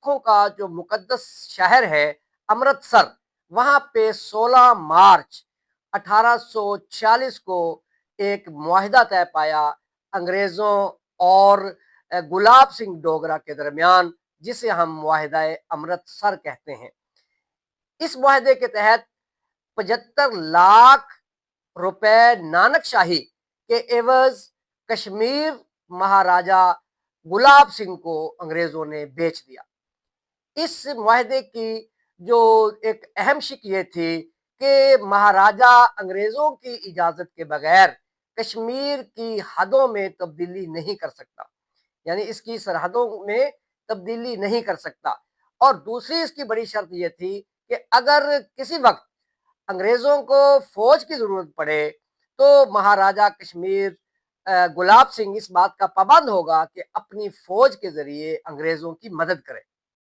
سکھوں کا جو مقدس شہر ہے امرتسر، وہاں پہ 16 مارچ 1846 کو ایک معاہدہ طے پایا انگریزوں اور گلاب سنگھ ڈوگرا کے درمیان، جسے ہم معاہدہ امرتسر کہتے ہیں۔ اس معاہدے کے تحت 75 لاکھ روپے نانک شاہی کے عوض کشمیر مہاراجا گلاب سنگھ کو انگریزوں نے بیچ دیا۔ اس معاہدے کی جو ایک اہم شق یہ تھی کہ مہاراجا انگریزوں کی اجازت کے بغیر کشمیر کی حدوں میں تبدیلی نہیں کر سکتا، یعنی اس کی سرحدوں میں تبدیلی نہیں کر سکتا۔ اور دوسری اس کی بڑی شرط یہ تھی کہ اگر کسی وقت انگریزوں کو فوج کی ضرورت پڑے تو مہاراجا کشمیر گلاب سنگھ اس بات کا پابند ہوگا کہ اپنی فوج کے ذریعے انگریزوں کی مدد کرے۔